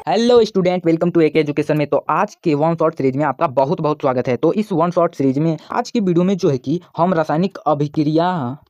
Hello student, welcome to एक education में। तो आज के वन शॉट सीरीज में आपका बहुत बहुत स्वागत है। तो इस वन शॉट सीरीज में आज की वीडियो में जो है कि हम रासायनिक अभिक्रिया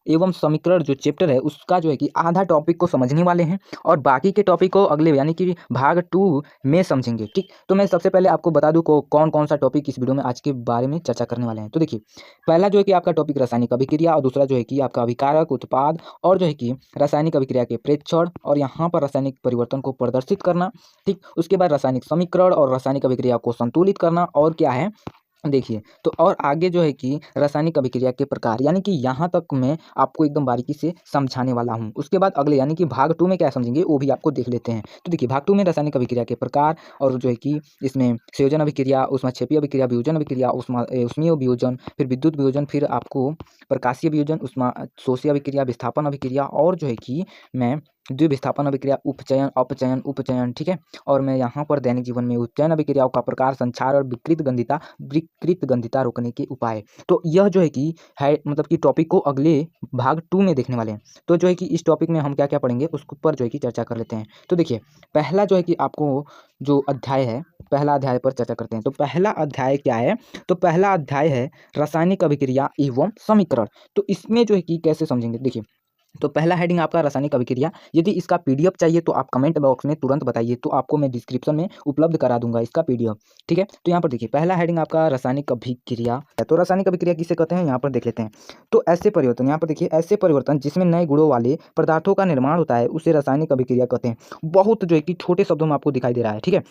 एवं समीकरण जो चैप्टर है उसका जो है कि आधा टॉपिक को समझने वाले हैं और बाकी के टॉपिक को अगले यानी कि भाग 2 में समझेंगे। ठीक, तो मैं सबसे पहले आपको बता दूं को कौन कौन सा टॉपिक इस वीडियो में आज के बारे में चर्चा करने वाले हैं। तो देखिए, पहला जो है कि आपका टॉपिक रासायनिक अभिक्रिया और दूसरा जो है कि आपका अभिकारक उत्पाद और जो है कि रासायनिक अभिक्रिया के प्रेक्षण और यहाँ पर रासायनिक परिवर्तन को प्रदर्शित करना। ठीक, उसके बाद रासायनिक समीकरण और रासायनिक अभिक्रिया को संतुलित करना और क्या है देखिए। तो और आगे जो है कि रासायनिक अभिक्रिया के प्रकार, यानी कि यहाँ तक मैं आपको एकदम बारीकी से समझाने वाला हूँ। उसके बाद अगले यानी कि भाग 2 में क्या समझेंगे वो भी आपको देख लेते हैं। तो देखिए, भाग 2 में रासायनिक अभिक्रिया के प्रकार और जो है कि इसमें संयोजन अभिक्रिया, ऊष्माक्षेपीय अभिक्रिया, वियोजन अभिक्रिया, ऊष्मीय वियोजन, फिर विद्युत वियोजन, फिर आपको प्रकाशीय वियोजन, उष्मा शोषीय अभिक्रिया, विस्थापन अभिक्रिया और जो है कि मैं द्विविस्थापन अभिक्रिया, उपचयन अपचयन उपचयन। ठीक है, और मैं यहाँ पर दैनिक जीवन में उपचयन अभिक्रियाओं का प्रकार, संचार और विकृत गंधिता रोकने के उपाय। तो यह जो है कि है मतलब कि टॉपिक को अगले भाग 2 में देखने वाले हैं। तो जो है कि इस टॉपिक में हम क्या क्या पढ़ेंगे उसके ऊपर जो है कि चर्चा कर लेते हैं। तो देखिए, पहला जो है कि आपको जो अध्याय है, पहला अध्याय पर चर्चा करते हैं। तो पहला अध्याय क्या है? तो पहला अध्याय है रासायनिक अभिक्रिया एवं समीकरण। तो इसमें जो है कि कैसे समझेंगे, देखिए। तो पहला हेडिंग आपका रासायनिक अभिक्रिया। यदि इसका पीडीएफ चाहिए तो आप कमेंट बॉक्स में तुरंत बताइए, तो आपको मैं डिस्क्रिप्शन में उपलब्ध करा दूंगा इसका पीडीएफ। ठीक है, तो यहाँ पर देखिए, पहला हेडिंग आपका रासायनिक अभिक्रिया है। तो रासायनिक अभिक्रिया किसे कहते हैं यहाँ पर देख लेते हैं। तो ऐसे परिवर्तन, यहाँ पर देखिए, ऐसे परिवर्तन जिसमें नए गुणों वाले पदार्थों का निर्माण होता है उसे रासायनिक अभिक्रिया कहते हैं। बहुत जो है कि छोटे शब्दों में आपको दिखाई दे रहा है। ठीक है,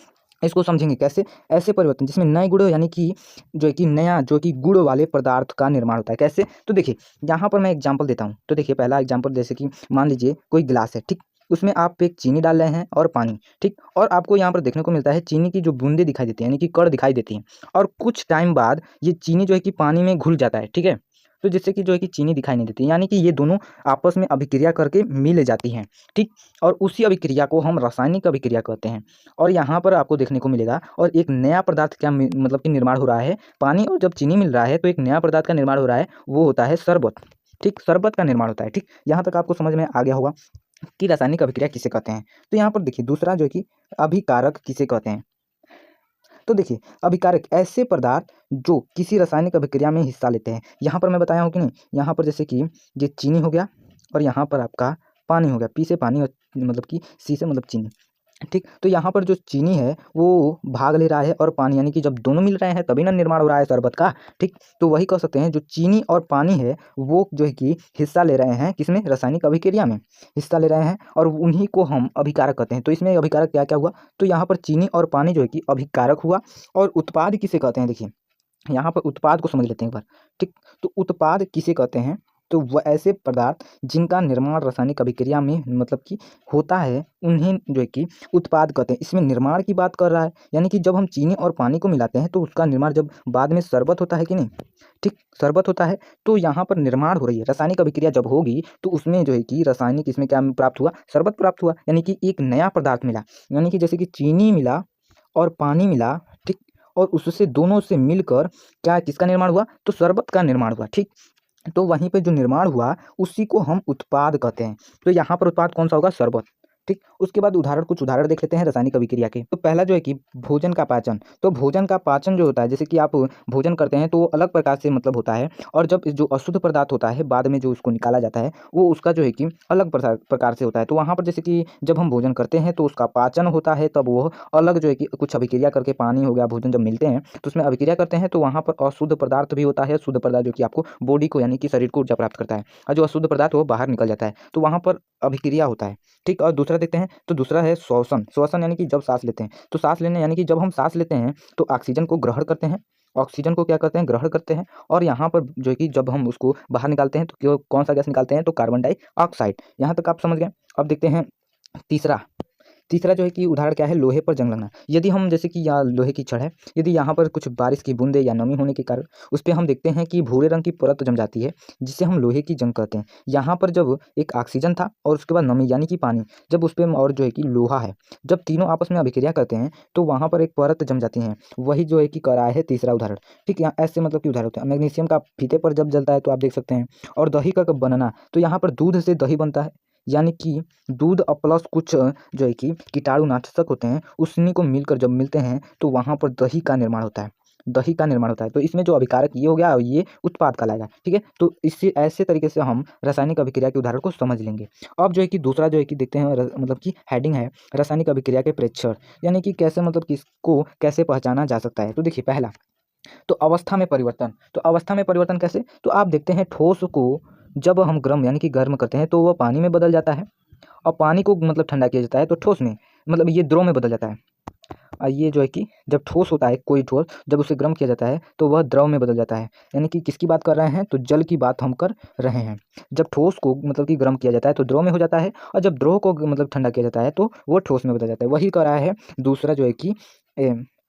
इसको समझेंगे कैसे। ऐसे परिवर्तन जिसमें नए गुण यानी कि जो है कि नया जो कि गुण वाले पदार्थ का निर्माण होता है, कैसे। तो देखिए, यहाँ पर मैं एग्जांपल देता हूँ। तो देखिए, पहला एग्जांपल जैसे कि मान लीजिए कोई गिलास है। ठीक, उसमें आप एक चीनी डाल रहे हैं और पानी। ठीक, और आपको यहाँ पर देखने को मिलता है चीनी की जो बूंदे दिखाई देती है यानी कि कण दिखाई देती हैं, और कुछ टाइम बाद ये चीनी जो है कि पानी में घुल जाता है। ठीक है, तो जिससे कि जो है कि चीनी दिखाई नहीं देती, यानी कि ये दोनों आपस में अभिक्रिया करके मिल जाती हैं। ठीक, और उसी अभिक्रिया को हम रासायनिक अभिक्रिया कहते हैं। और यहाँ पर आपको देखने को मिलेगा, और एक नया पदार्थ क्या मतलब कि निर्माण हो रहा है। पानी और जब चीनी मिल रहा है तो एक नया पदार्थ का निर्माण हो रहा है, वो होता है शरबत। ठीक, शरबत का निर्माण होता है। ठीक, यहाँ तक आपको समझ में आ गया होगा कि रासायनिक अभिक्रिया किसे कहते हैं। तो यहाँ पर देखिए, दूसरा जो है कि अभिकारक किसे कहते हैं। तो देखिए, अभिकारक ऐसे पदार्थ जो किसी रासायनिक अभिक्रिया में हिस्सा लेते हैं। यहाँ पर मैं बताया हूँ कि नहीं, यहाँ पर जैसे कि ये चीनी हो गया और यहाँ पर आपका पानी हो गया। पी से पानी और मतलब कि सी से मतलब चीनी। ठीक, तो यहाँ पर जो चीनी है वो भाग ले रहा है और पानी, यानी कि जब दोनों मिल रहे हैं तभी ना निर्माण हो रहा है शरबत का। ठीक, तो वही कह सकते हैं, जो चीनी और पानी है वो जो है कि हिस्सा ले रहे हैं किसमें, रासायनिक अभिक्रिया में हिस्सा ले रहे हैं, और उन्हीं को हम अभिकारक कहते हैं। तो इसमें अभिकारक क्या क्या हुआ, तो यहाँ पर चीनी और पानी जो है कि अभिकारक हुआ। और उत्पाद किसे कहते हैं, देखिए यहाँ पर उत्पाद को समझ लेते हैं एक बार। ठीक, तो उत्पाद किसे कहते हैं, तो वह ऐसे पदार्थ जिनका निर्माण रासायनिक अभिक्रिया में मतलब कि होता है उन्हें जो है कि उत्पाद कहते हैं। इसमें निर्माण की बात कर रहा है, यानी कि जब हम चीनी और पानी को मिलाते हैं तो उसका निर्माण जब बाद में शरबत होता है कि नहीं। ठीक, शरबत होता है, तो यहाँ पर निर्माण हो रही है रासायनिक अभिक्रिया जब होगी तो उसमें जो है कि रासायनिक इसमें क्या प्राप्त हुआ, शरबत प्राप्त हुआ, यानी कि एक नया पदार्थ मिला। यानी कि जैसे कि चीनी मिला और पानी मिला। ठीक, और उससे दोनों से मिलकर क्या किसका निर्माण हुआ, तो शरबत का निर्माण हुआ। ठीक, तो वहीं पे जो निर्माण हुआ उसी को हम उत्पाद कहते हैं। तो यहाँ पर उत्पाद कौन सा होगा, शरबत। ठीक, उसके बाद कुछ उदाहरण देख लेते हैं रासायनिक अभिक्रिया के। तो पहला जो है कि भोजन का पाचन। तो भोजन का पाचन जो होता है, जैसे कि आप भोजन करते हैं तो वो अलग प्रकार से मतलब होता है, और जब जो अशुद्ध पदार्थ होता है बाद में जो उसको निकाला जाता है वो उसका जो है कि अलग प्रकार से होता है। तो वहाँ पर जैसे कि जब हम भोजन करते हैं तो उसका पाचन होता है, तब वो अलग जो है कि कुछ अभिक्रिया करके, पानी हो गया, भोजन जब मिलते हैं तो उसमें अभिक्रिया करते हैं, तो वहाँ पर अशुद्ध पदार्थ भी होता है, शुद्ध पदार्थ जो कि आपको बॉडी को यानी कि शरीर को ऊर्जा प्राप्त करता है, और जो अशुद्ध पदार्थ वो बाहर निकल जाता है, तो वहाँ पर अभिक्रिया होता है। ठीक, और दूसरा देखते हैं, तो दूसरा है श्वसन। श्वसन यानी कि जब सांस लेते हैं, तो सांस लेने यानी कि जब हम सांस लेते हैं तो ऑक्सीजन को ग्रहण करते हैं, ऑक्सीजन को क्या करते हैं, ग्रहण करते हैं, और यहाँ पर जो है कि जब हम उसको बाहर निकालते हैं तो कौन सा गैस निकालते हैं, तो कार्बन डाइऑक्साइड। यहाँ तक आप समझ गए। अब देखते हैं तीसरा। तीसरा जो है कि उदाहरण क्या है, लोहे पर जंग लगना। यदि हम जैसे कि यहाँ लोहे की छड़ है, यदि यहाँ पर कुछ बारिश की बूंदे या नमी होने के कारण उस पर हम देखते हैं कि भूरे रंग की परत जम जाती है, जिसे हम लोहे की जंग कहते हैं। यहाँ पर जब एक ऑक्सीजन था और उसके बाद नमी यानी कि पानी, जब उस पर और जो है कि लोहा है, जब तीनों आपस में अभिक्रिया करते हैं तो वहाँ पर एक परत जम जाती है। वही जो है कि करा है तीसरा उदाहरण। ठीक, यहाँ ऐसे मतलब कि उदाहरण होते हैं। मैग्नीशियम का फीते पर जब जलता है तो आप देख सकते हैं। और दही का कब बनना, तो यहाँ पर दूध से दही बनता है, यानी कि दूध और प्लस कुछ जो है कि कीटाणुनाशक होते हैं, उन्हीं को मिलकर जब मिलते हैं तो वहाँ पर दही का निर्माण होता है। दही का निर्माण होता है। तो इसमें जो अभिकारक ये हो गया और ये उत्पाद कहलाएगा। ठीक है, तो इससे ऐसे तरीके से हम रासायनिक अभिक्रिया के उदाहरण को समझ लेंगे। अब जो है कि दूसरा जो है कि देखते हैं मतलब कि हेडिंग है रासायनिक अभिक्रिया के प्रेक्षण, यानी कि कैसे मतलब किसको कैसे पहचाना जा सकता है। तो देखिए पहला तो अवस्था में परिवर्तन। तो अवस्था में परिवर्तन कैसे, तो आप देखते हैं ठोस को जब हम गर्म यानी कि गर्म करते हैं तो वह पानी में बदल जाता है, और पानी को मतलब ठंडा किया जाता है तो ठोस में मतलब ये द्रव में बदल जाता है। और ये जो है कि जब ठोस होता है कोई ठोस, जब उसे गर्म किया जाता है तो वह द्रव में बदल जाता है। यानी कि किसकी बात कर रहे हैं, तो जल की बात हम कर रहे हैं। जब ठोस को मतलब कि गर्म किया जाता है तो द्रव में हो जाता है, और जब द्रव को मतलब ठंडा किया जाता है तो वो ठोस में बदल जाता है। वही कर रहा है दूसरा जो है कि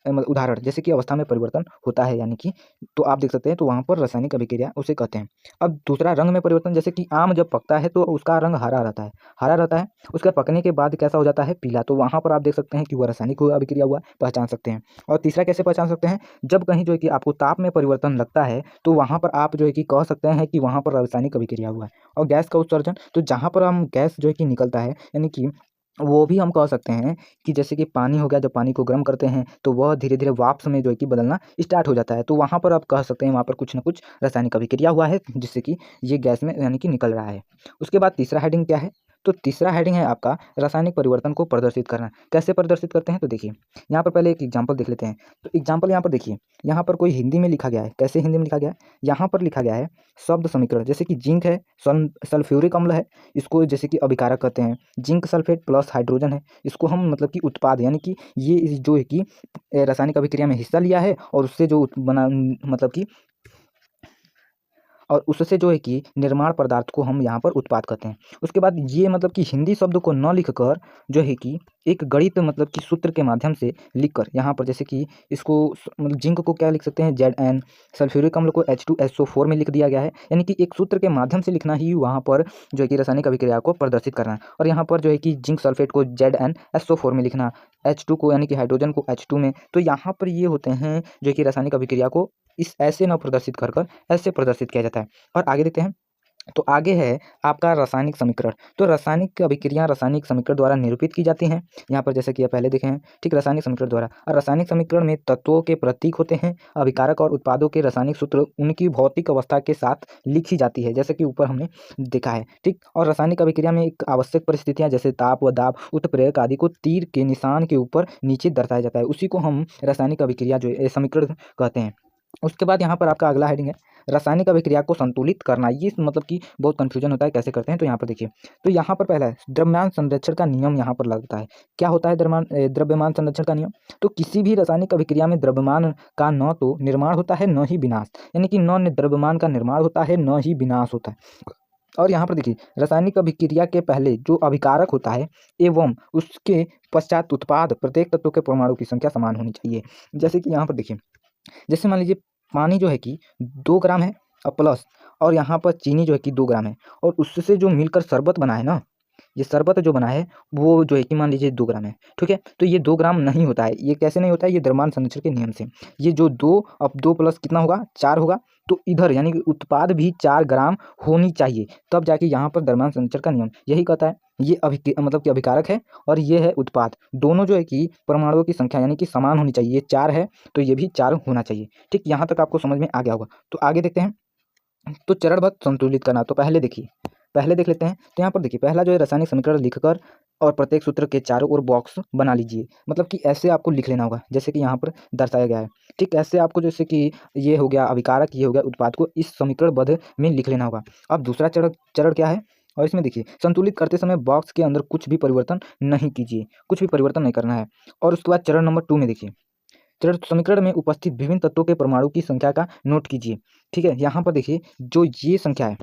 मतलब उदाहरण, जैसे कि अवस्था में परिवर्तन होता है यानी कि, तो आप देख सकते हैं तो वहाँ पर रासायनिक अभिक्रिया उसे कहते हैं। अब दूसरा रंग में परिवर्तन, जैसे कि आम जब पकता है तो उसका रंग हरा रहता है, हरा रहता है, उसके पकने के बाद कैसा हो जाता है, पीला। तो वहाँ पर आप देख सकते हैं कि वह रासायनिक अभिक्रिया हुआ, पहचान सकते हैं। और तीसरा कैसे पहचान सकते हैं, जब कहीं जो है कि आपको ताप में परिवर्तन लगता है तो वहाँ पर आप जो है कि कह सकते हैं कि वहाँ पर रासायनिक अभिक्रिया हुआ है। और गैस का उत्सर्जन, तो जहाँ पर हम गैस जो है कि निकलता है, यानी कि वो भी हम कह सकते हैं कि जैसे कि पानी हो गया, जब पानी को गर्म करते हैं तो वह धीरे धीरे वाष्प में जो है कि बदलना स्टार्ट हो जाता है। तो वहाँ पर आप कह सकते हैं वहाँ पर कुछ ना कुछ रासायनिक अभिक्रिया हुआ है, जिससे कि ये गैस में यानी कि निकल रहा है। उसके बाद तीसरा हेडिंग क्या है, तो तीसरा हेडिंग है आपका रासायनिक परिवर्तन को प्रदर्शित करना। कैसे प्रदर्शित करते हैं, तो देखिए यहाँ पर पहले एक एग्जाम्पल देख लेते हैं। तो एग्जाम्पल यहाँ पर देखिए, यहाँ पर कोई हिंदी में लिखा गया है। कैसे हिंदी में लिखा गया है, यहाँ पर लिखा गया है शब्द समीकरण, जैसे कि जिंक है, सल्फ्यूरिक अम्ल है, इसको जैसे कि अभिकारक कहते हैं। जिंक सल्फेट प्लस हाइड्रोजन है, इसको हम मतलब कि उत्पाद, यानी कि ये जो है कि रासायनिक अभिक्रिया में हिस्सा लिया है और उससे जो बना मतलब कि और उससे जो है कि निर्माण पदार्थ को हम यहाँ पर उत्पाद कहते हैं। उसके बाद ये मतलब कि हिंदी शब्द को न लिखकर जो है कि एक गणित मतलब कि सूत्र के माध्यम से लिखकर यहाँ पर, जैसे कि इसको मतलब जिंक को क्या लिख सकते हैं, Zn, सल्फ्यूरिक अम्ल को H2SO4 में लिख दिया गया है। यानी कि एक सूत्र के माध्यम से लिखना ही वहाँ पर जो है कि रासायनिक अभिक्रिया को प्रदर्शित करना है। और यहाँ पर जो है कि जिंक सल्फेट को ZnSO4 में लिखना, H2 को यानी कि हाइड्रोजन को H2 में। तो यहाँ पर ये होते हैं जो कि रासायनिक अभिक्रिया को इस ऐसे न प्रदर्शित कर कर ऐसे प्रदर्शित किया जाता है। और आगे देखते हैं, तो आगे है आपका रासायनिक समीकरण। तो रासायनिक अभिक्रिया रासायनिक समीकरण द्वारा निरूपित की जाती हैं। यहाँ पर जैसे कि आप पहले देखे हैं, ठीक, रासायनिक समीकरण द्वारा। और रासायनिक समीकरण में तत्वों के प्रतीक होते हैं, अभिकारक और उत्पादों के रासायनिक सूत्र उनकी भौतिक अवस्था के साथ लिखी जाती है, जैसे कि ऊपर हमने देखा है। ठीक, और रासायनिक अभिक्रिया में एक आवश्यक परिस्थितियाँ जैसे ताप व दाब, उत्प्रेरक आदि को तीर के निशान के ऊपर नीचे दर्शाया जाता है। उसी को हम रासायनिक अभिक्रिया जो समीकरण कहते हैं। उसके बाद यहाँ पर आपका अगला हेडिंग है रासायनिक अभिक्रिया को संतुलित करना। ये मतलब कि बहुत कन्फ्यूजन होता है कैसे करते हैं। तो यहाँ पर देखिए, तो यहाँ पर पहला है द्रव्यमान संरक्षण का नियम। यहाँ पर लगता है क्या होता है द्रव्यमान संरक्षण का नियम, तो किसी भी रासायनिक अभिक्रिया में द्रव्यमान का न तो निर्माण होता है न ही विनाश, यानी कि न द्रव्यमान का निर्माण होता है न ही विनाश होता है। और यहाँ पर देखिए रासायनिक अभिक्रिया के पहले जो अभिकारक होता है एवं उसके पश्चात उत्पाद, प्रत्येक तत्व के परमाणु की संख्या समान होनी चाहिए। जैसे कि यहाँ पर देखिए, जैसे मान लीजिए पानी जो है कि 2 ग्राम है और प्लस, और यहाँ पर चीनी जो है कि 2 ग्राम है, और उससे जो मिलकर शरबत बना है ना, ये शरबत जो बना है वो जो है कि मान लीजिए 2 ग्राम है। ठीक है, तो ये 2 ग्राम नहीं होता है। ये कैसे नहीं होता है, ये द्रव्यमान संरक्षण के नियम से। ये जो 2 अब 2 प्लस कितना होगा, 4 होगा। तो इधर यानी कि उत्पाद भी 4 ग्राम होनी चाहिए, तब जाके यहाँ पर द्रव्यमान संरक्षण का नियम यही कहता है। ये मतलब कि अभिकारक है और ये है उत्पाद, दोनों जो है कि परमाणुओं की संख्या यानी कि समान होनी चाहिए। ये 4 है तो ये भी 4 होना चाहिए। ठीक, यहाँ तक आपको समझ में आ गया होगा। तो आगे देखते हैं, तो चरणबद्ध संतुलित करना। तो पहले देखिए, पहले देख लेते हैं। तो यहाँ पर देखिए पहला जो है रासायनिक समीकरण लिखकर और प्रत्येक सूत्र के चारों ओर बॉक्स बना लीजिए। मतलब कि ऐसे आपको लिख लेना होगा जैसे कि यहाँ पर दर्शाया गया है। ठीक, ऐसे आपको जैसे कि ये हो गया अभिकारक, ये हो गया उत्पाद, को इस समीकरणबद्ध में लिख लेना होगा। अब दूसरा चरण चरण क्या है, और इसमें देखिए संतुलित करते समय बॉक्स के अंदर कुछ भी परिवर्तन नहीं कीजिए, कुछ भी परिवर्तन नहीं करना है। और उसके बाद चरण नंबर 2 में देखिए, चरण समीकरण में उपस्थित विभिन्न तत्वों के परमाणु की संख्या का नोट कीजिए। ठीक है, यहाँ पर देखिए जो ये संख्या है,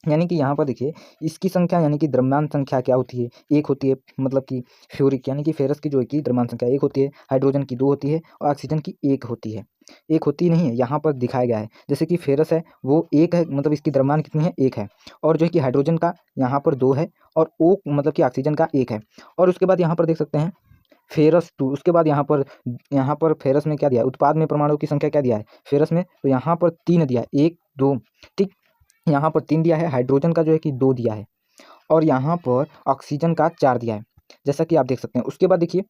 यानी कि यहाँ पर देखिए इसकी संख्या यानी कि द्रव्यमान संख्या क्या होती है, 1 होती है। मतलब कि फ्यूरिक यानी कि फेरस की जो है कि द्रव्यमान संख्या 1 होती है, हाइड्रोजन की 2 होती है और ऑक्सीजन की 1 होती है। 1 होती नहीं है, यहाँ पर दिखाया गया है। जैसे कि फेरस है वो 1 है, मतलब इसकी द्रव्यमान कितनी है, 1 है। और जो है कि हाइड्रोजन का यहाँ पर 2 है, और ओ मतलब कि ऑक्सीजन का 1 है। और उसके बाद यहाँ पर देख सकते हैं फेरस 2। उसके बाद यहाँ पर फेरस में क्या दिया है, उत्पाद में परमाणु की संख्या क्या दिया है फेरस में, तो यहाँ पर 3 दिया है, 1 2। ठीक, यहाँ पर 3 दिया है, हाइड्रोजन का जो है कि 2 दिया है। और यहाँ पर ऑक्सीजन का 4 दिया है, जैसा कि आप देख सकते हैं। उसके बाद देखिए,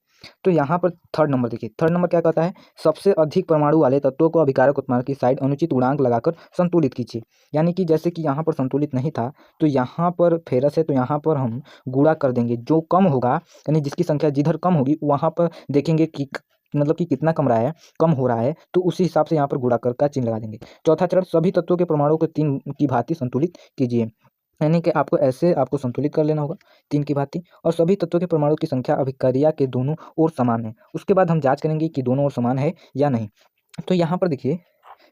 तो यहाँ पर थर्ड नंबर देखिए, थर्ड नंबर क्या कहता है, सबसे अधिक परमाणु वाले तत्वों को अभिकारक उत्पाद की साइड अनुचित गुणांक लगाकर संतुलित कीजिए। यानी कि जैसे कि यहाँ पर संतुलित नहीं था, तो यहाँ पर फेरस है, तो यहाँ पर हम गुणा कर देंगे, जो कम होगा यानी जिसकी संख्या जिधर कम होगी वहाँ पर देखेंगे कि मतलब कि कितना कम रहा है, कम हो रहा है, तो उसी हिसाब से यहाँ पर गुणा कर का चिन्ह लगा देंगे। चौथा चरण, सभी तत्वों के परमाणु को 3 की भांति संतुलित कीजिए। यानी कि आपको ऐसे आपको संतुलित कर लेना होगा 3 की भांति, और सभी तत्वों के परमाणु की संख्या अभिक्रिया के दोनों ओर समान है। उसके बाद हम जांच करेंगे कि दोनों ओर समान है या नहीं। तो यहाँ पर देखिए,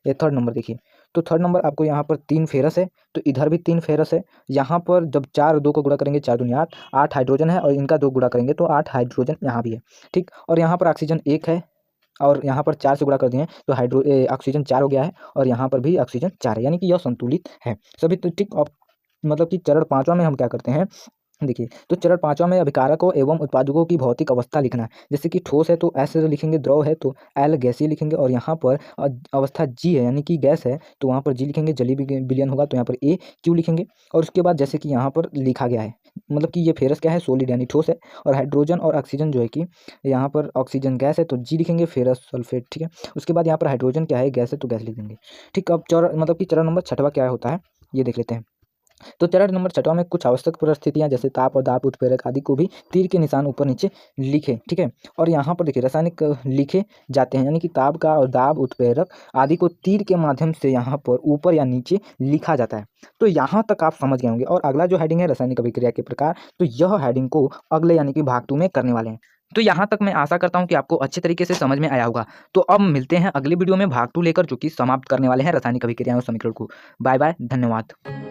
ये थर्ड नंबर देखिए, तो थर्ड नंबर आपको यहाँ पर 3 फेरस है, तो इधर भी 3 फेरस है। यहाँ पर जब 4 2 को गुणा करेंगे, 4 दूनी 8, 8 हाइड्रोजन है, और इनका 2 गुणा करेंगे तो 8 हाइड्रोजन यहाँ भी है, ठीक। और यहाँ पर ऑक्सीजन 1 है, और यहाँ पर 4 से गुणा कर दिए तो ऑक्सीजन 4 हो गया है, और यहाँ पर भी ऑक्सीजन 4 है, यानी कि यह संतुलित है सभी। तो ठीक, अब मतलब कि चरण 5वां में हम क्या करते हैं, देखिए, तो चरण 5वां में अभिकारकों एवं उत्पादकों की भौतिक अवस्था लिखना है। जैसे कि ठोस है तो एस लिखेंगे, द्रव है तो एल गैसीय लिखेंगे, और यहाँ पर अवस्था जी है यानी कि गैस है तो वहाँ पर जी लिखेंगे, जलीय विलयन होगा तो यहाँ पर ए क्यू लिखेंगे। और उसके बाद जैसे कि यहाँ पर लिखा गया है, मतलब कि ये फेरस क्या है, सोलिड यानी ठोस है, और हाइड्रोजन और ऑक्सीजन जो है कि यहाँ पर ऑक्सीजन गैस है तो जी लिखेंगे, फेरस सल्फेट, ठीक है। उसके बाद यहाँ पर हाइड्रोजन क्या है, गैस है तो गैस लिख देंगे, ठीक। अब मतलब कि चरण नंबर 6वां क्या होता है ये देख लेते हैं। तो चरण नंबर 6वां में कुछ आवश्यक परिस्थितियां जैसे ताप और दाब उत्प्रेरक आदि को भी तीर के निशान ऊपर नीचे लिखे, ठीक है। और यहाँ पर देखिए रासायनिक लिखे जाते हैं, यानी कि ताप का और दाब उत्प्रेरक आदि को तीर के माध्यम से यहाँ पर ऊपर या नीचे लिखा जाता है। तो यहाँ तक आप समझ गए होंगे। और अगला जो हेडिंग है रासायनिक अभिक्रिया के प्रकार, तो यह हेडिंग को अगले यानी कि भाग 2 में करने वाले हैं। तो यहाँ तक मैं आशा करता हूँ कि आपको अच्छे तरीके से समझ में आया होगा। तो अब मिलते हैं अगली वीडियो में भाग 2 लेकर, जो कि समाप्त करने वाले हैं रासायनिक अभिक्रियाओं समीकरण को। बाय बाय, धन्यवाद।